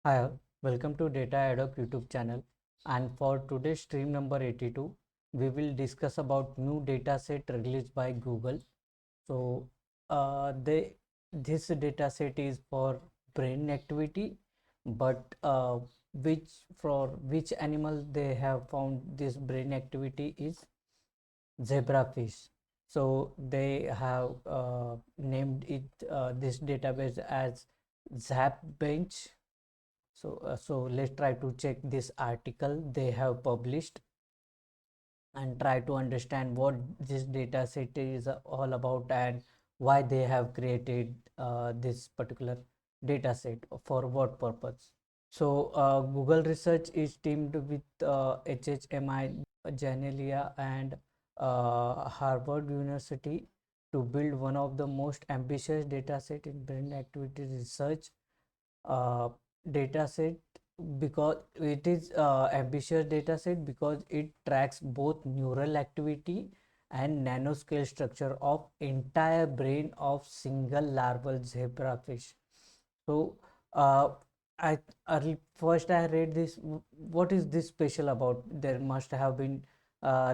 Hi, all. Welcome to Data Ad Hoc YouTube channel. And for today's stream number 82, we will discuss about new data set released by Google. So, this data set is for brain activity, but which animal they have found this brain activity is Zebrafish. So they have named it this database as ZapBench. So let's try to check this article they have published and try to understand what this data set is all about and why they have created this particular data set for what purpose. So Google research is teamed with HHMI, Janelia and Harvard University to build one of the most ambitious data set in brain activity research uh, data set because it is ambitious data set because it tracks both neural activity and nanoscale structure of entire brain of single larval zebrafish. So uh, I first I read this. What is this special about? There must have been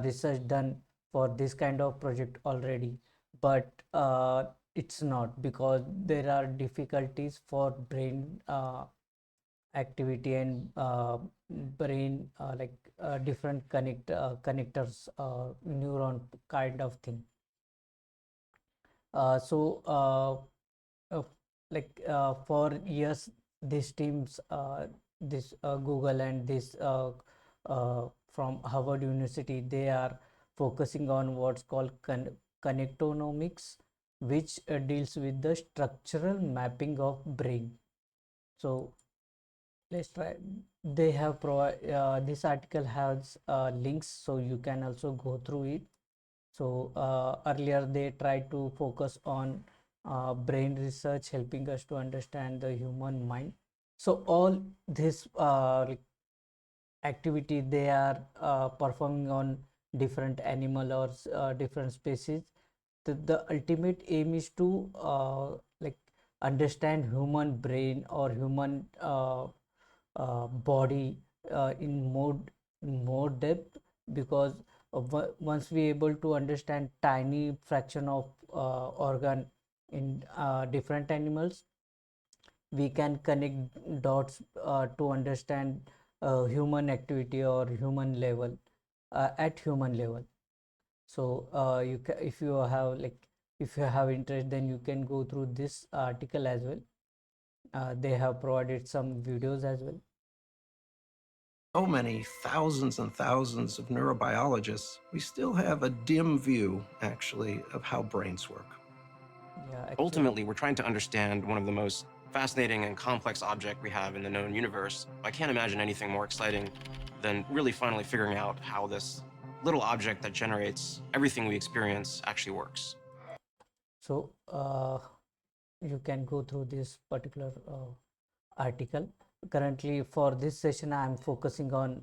research done for this kind of project already, but it's not because there are difficulties for brain activity and brain different connectors neuron kind of thing. So for years these teams this Google and this from Harvard University, they are focusing on what's called connectonomics, which deals with the structural mapping of brain. So let's try. They have provide this article has links, so you can also go through it. So earlier they tried to focus on brain research, helping us to understand the human mind. So all this activity they are performing on different animal or different species. The ultimate aim is to understand human brain or human body in more depth because once we able to understand tiny fraction of organ in different animals, we can connect dots to understand human activity or human level at human level. So if you have if you have interest, then you can go through this article as well. They have provided some videos as well. So many thousands and thousands of neurobiologists, we still have a dim view, actually, of how brains work. Yeah, actually, Ultimately, we're trying to understand one of the most fascinating and complex objects we have in the known universe. I can't imagine anything more exciting than really finally figuring out how this little object that generates everything we experience actually works. so you can go through this particular article. Currently, for this session, I am focusing on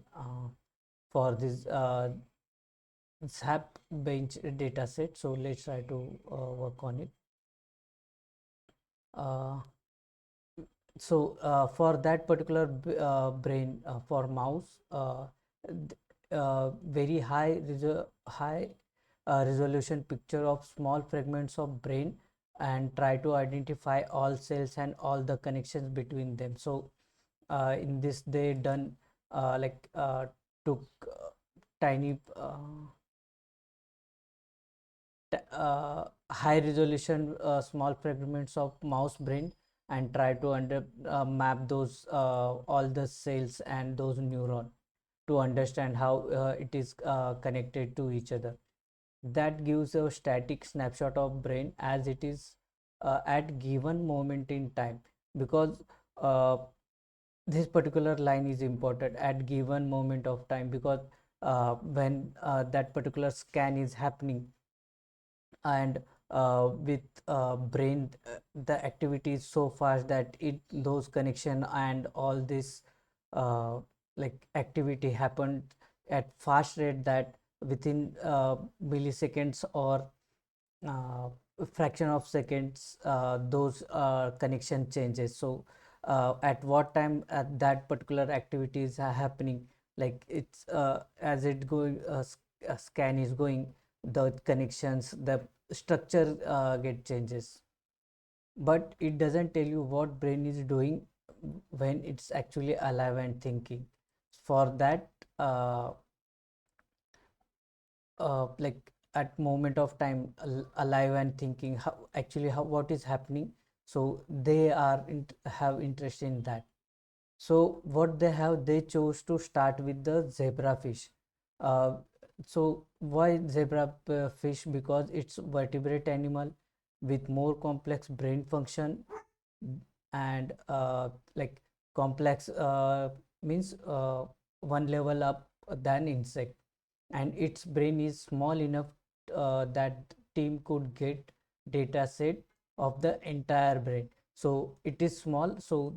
for this SAP bench data set. So let's try to work on it. Uh, so for that particular brain for mouse, very high resolution picture of small fragments of brain and try to identify all cells and all the connections between them. So in this they done took tiny high resolution small fragments of mouse brain and try to map those all the cells and those neuron to understand how it is connected to each other. That gives a static snapshot of brain as it is at given moment in time, because uh, this particular line is important at given moment of time, because when that particular scan is happening and with brain the activity is so fast that it those connection and all this uh, activity happened at fast rate that within milliseconds or fraction of seconds those connection changes. So at what time that particular activity is happening. Like it's as it going scan is going, the connections, the structure get changes, but it doesn't tell you what brain is doing when it's actually alive and thinking. For that, like at moment of time alive and thinking, how actually how what is happening, so they are have interest in that. So what they have, they chose to start with the zebrafish. uh, so why zebrafish? Because it's vertebrate animal with more complex brain function, and like complex means one level up than insect, and its brain is small enough that team could get data set of the entire brain. So it is small, so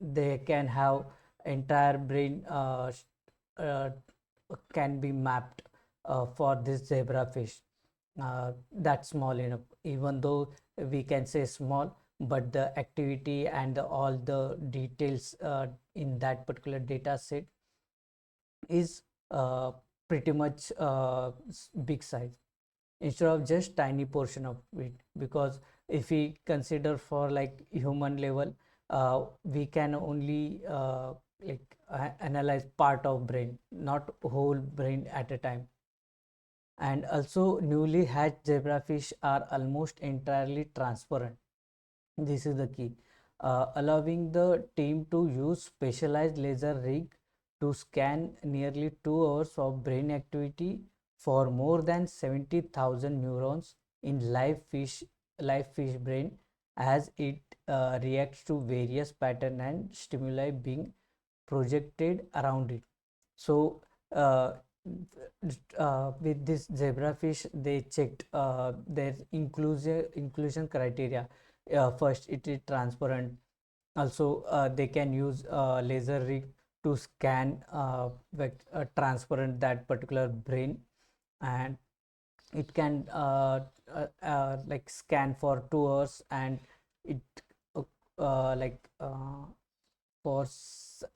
they can have entire brain uh, can be mapped for this zebrafish. That's small enough, even though we can say small, but the activity and all the details in that particular data set is pretty much big size, instead of just tiny portion of it. Because if we consider for like human level, we can only like analyze part of brain, not whole brain at a time. And also newly hatched zebrafish are almost entirely transparent. This is the key, allowing the team to use specialized laser rig to scan nearly 2 hours of brain activity for more than 70,000 neurons in live fish brain, as it reacts to various pattern and stimuli being projected around it. So with this zebrafish, they checked their inclusion criteria. First, it is transparent. Also, they can use laser rig to scan transparent that particular brain, and it can like scan for 2 hours, and it uh, like for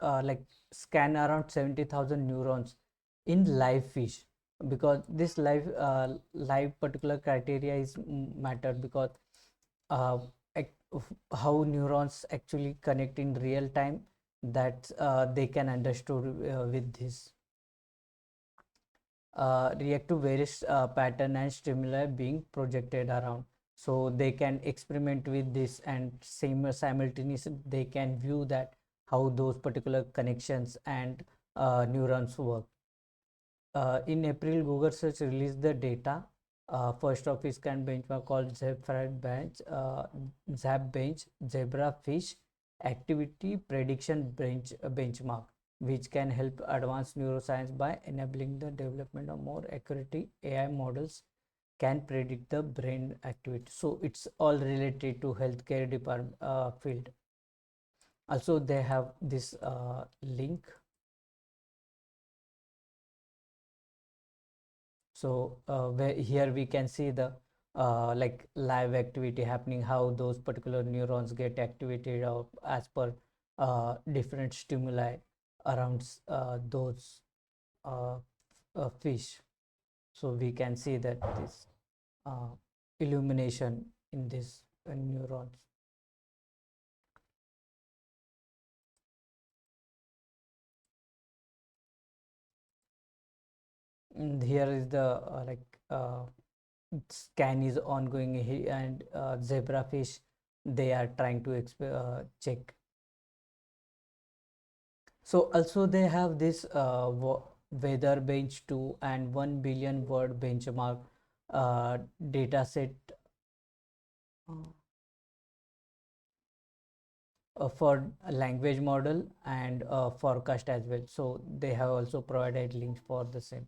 like scan around 70,000 neurons in live fish. Because this live particular criteria is mattered, because uh, how neurons actually connect in real time, that they can understood with this react to various pattern and stimuli being projected around. So they can experiment with this, and simultaneously they can view that how those particular connections and neurons work. In April, Google search released the data, first of its kind benchmark called ZapBench zebrafish activity prediction benchmark, which can help advance neuroscience by enabling the development of more accurate AI models can predict the brain activity. So it's all related to healthcare department field. Also, they have this link. So where here we can see the like live activity happening, how those particular neurons get activated as per different stimuli around those uh, fish. So we can see that this uh, illumination in this neurons. And here is the scan is ongoing, and zebrafish, they are trying to check. So also they have this weather bench 2 and 1 billion word benchmark data set for a language model and forecast as well. So they have also provided links for the same.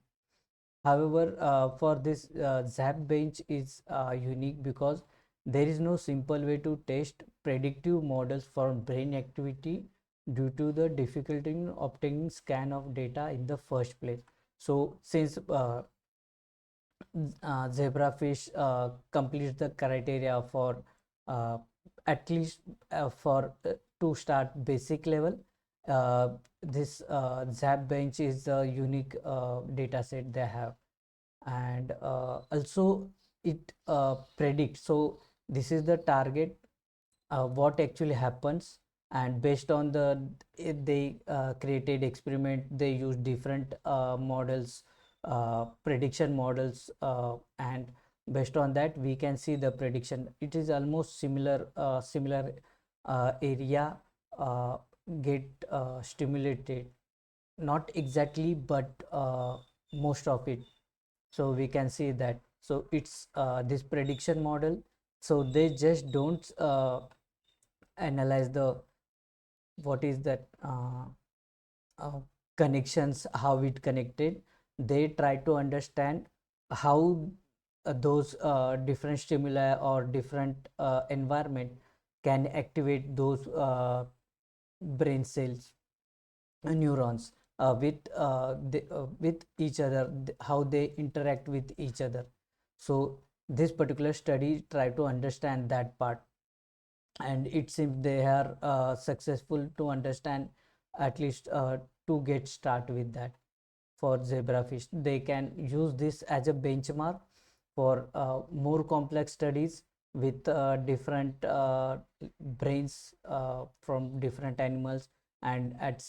However, for this Zap bench is unique because there is no simple way to test predictive models for brain activity due to the difficulty in obtaining scan of data in the first place. So since zebrafish completes the criteria for uh, at least for to start basic level, this ZAP bench is a unique data set they have, and also it predicts. So this is the target, what actually happens, and based on the they created experiment, they use different models, prediction models, and based on that we can see the prediction. It is almost similar area get stimulated, not exactly, but most of it. So we can see that. So it's this prediction model, so they just don't analyze the what is that uh, connections, how it connected. They try to understand how those different stimuli or different environment can activate those brain cells, neurons, with each other, how they interact with each other. So this particular study try to understand that part, and it seems they are successful to understand, at least to get start with that. For zebrafish, they can use this as a benchmark for more complex studies with different brains from different animals. And at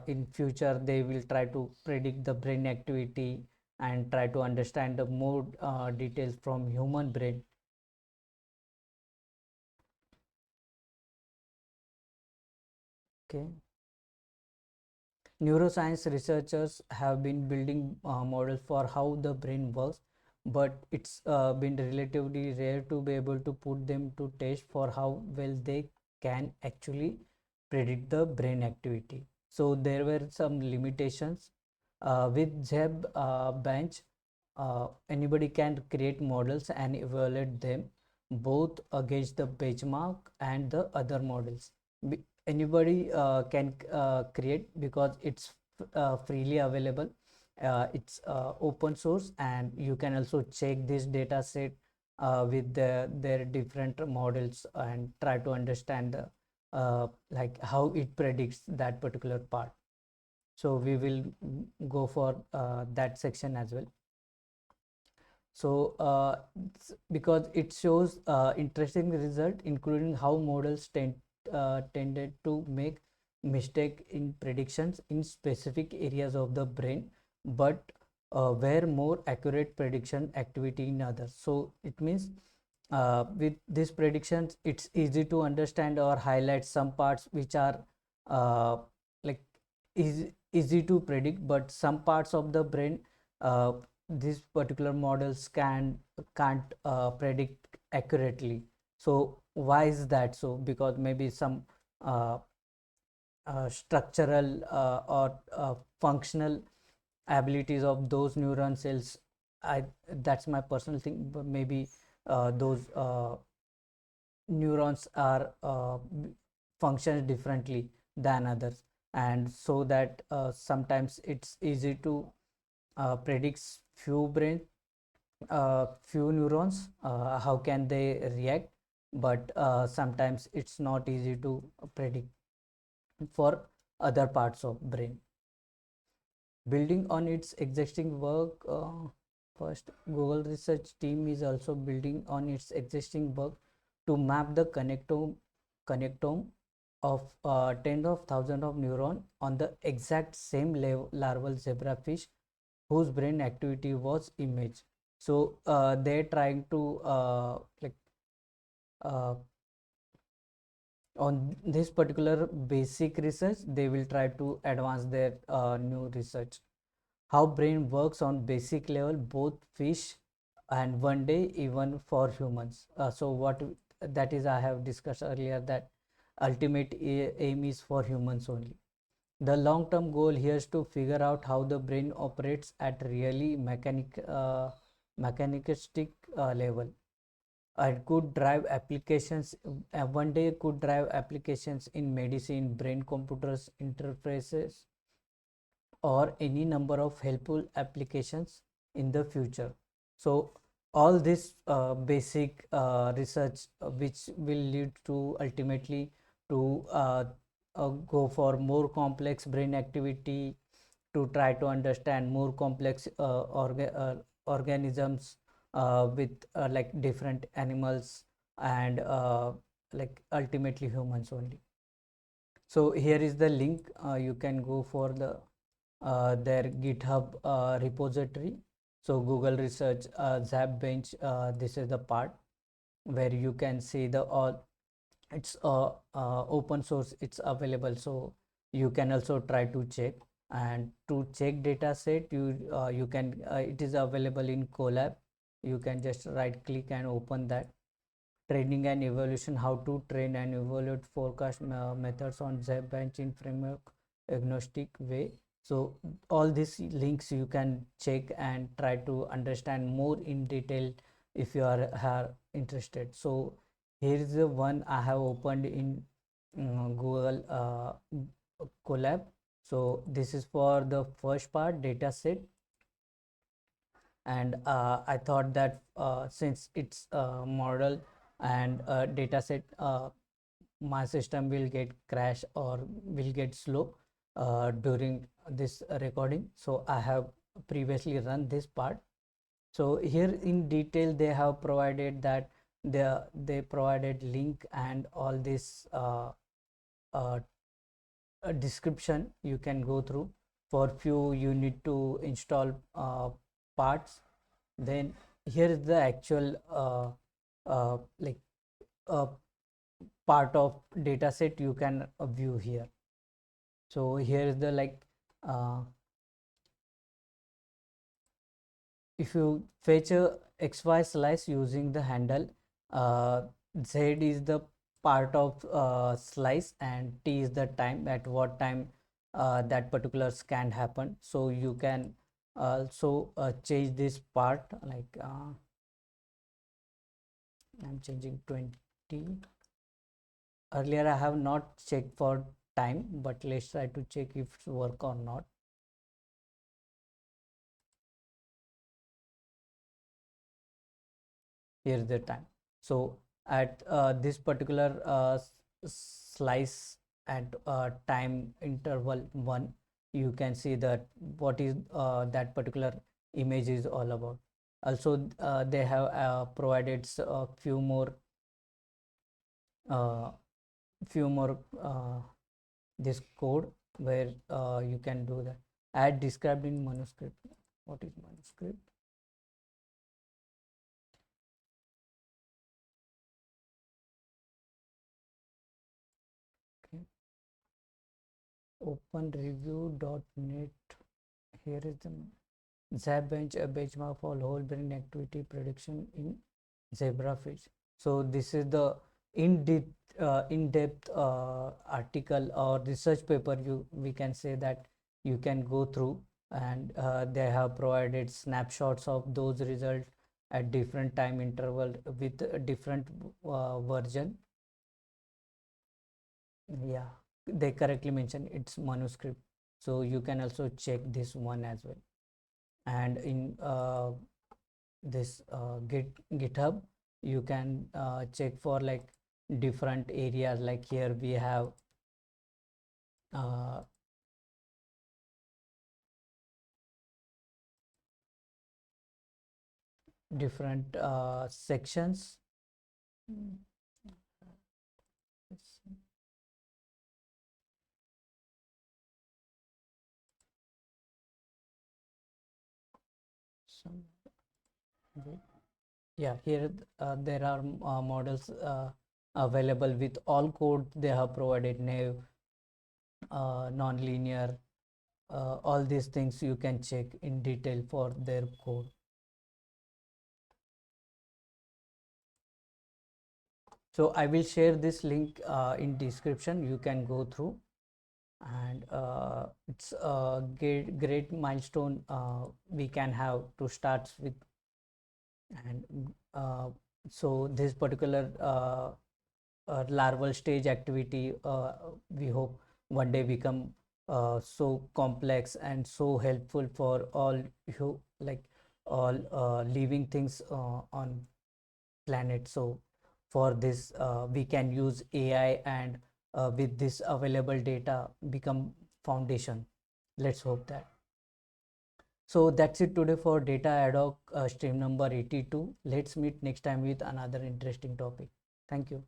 in future they will try to predict the brain activity and try to understand the more details from human brain. Okay. Neuroscience researchers have been building models for how the brain works, but it's been relatively rare to be able to put them to test for how well they can actually predict the brain activity. So there were some limitations. With ZEB bench, anybody can create models and evaluate them both against the benchmark and the other models. Anybody can create, because it's freely available. It's open source, and you can also check this data set with their different models and try to understand the like how it predicts that particular part. So we will go for that section as well. So because it shows interesting result, including how models tended to make mistake in predictions in specific areas of the brain, but were more accurate prediction activity in others. So it means with these predictions, it's easy to understand or highlight some parts which are like easy to predict, but some parts of the brain these particular models can't predict accurately. So why is that? So because maybe some uh, structural or functional abilities of those neuron cells, I that's my personal thing, but maybe those neurons are functions differently than others, and so that sometimes it's easy to predicts few neurons, how can they react, but sometimes it's not easy to predict for other parts of brain. Building on its existing work, first Google research team is also building on its existing work to map the connectome of tens of thousands of neurons on the exact same larval zebrafish whose brain activity was imaged. So they're trying to uh, on this particular basic research, they will try to advance their new research. How brain works on basic level, both fish and one day even for humans. So what that is, I have discussed earlier that ultimate aim is for humans only. The long-term goal here is to figure out how the brain operates at really mechanistic level, and could drive applications. One day could drive applications in medicine, brain computers interfaces, or any number of helpful applications in the future. So all this basic research which will lead to ultimately to go for more complex brain activity, to try to understand more complex organisms with like different animals and like ultimately humans only. So here is the link. You can go for the their GitHub repository. So Google research ZapBench, this is the part where you can see the all, it's open source, it's available, so you can also try to check. And to check data set, you can it is available in Colab. You can just right click and open that. Training and evaluation, how to train and evaluate forecast methods on ZapBench in framework agnostic way. So all these links you can check and try to understand more in detail if you are interested. So here is the one I have opened in Google Colab. So this is for the first part, data set. And I thought that since it's model and data set, my system will get crash or will get slow during this recording, so I have previously run this part. So here in detail they have provided that they provided link and all this uh, description you can go through. For few you need to install parts. Then here is the actual like part of dataset you can view here. So here is the like if you fetch a xy slice using the handle, z is the part of slice and t is the time at what time that particular scan happened. So you can also change this part, like I'm changing 20. Earlier I have not checked for time, but let's try to check if it's work or not. Here's the time. So at this particular slice at time interval 1, you can see that what is that particular image is all about. Also they have provided a few more this code where you can do that. Add described in manuscript. What is manuscript? Okay. openreview.net. Here is the ZapBench, a benchmark for whole brain activity prediction in ZerbraFish. So this is the in-depth article or research paper, we can say that you can go through. And they have provided snapshots of those results at different time interval with a different version. Yeah, they correctly mentioned it's manuscript, so you can also check this one as well. And in this GitHub, you can check for like different areas. Like here we have different sections. Some, yeah, here there are models available with all code. They have provided nav, non-linear, all these things you can check in detail for their code. So I will share this link in description, you can go through. And it's a great milestone we can have to start with. And so this particular larval stage activity, we hope one day become so complex and so helpful for all like all living things on planet. So for this we can use AI and with this available data become foundation. Let's hope that. So that's it today for data ad hoc stream number 82. Let's meet next time with another interesting topic. Thank you.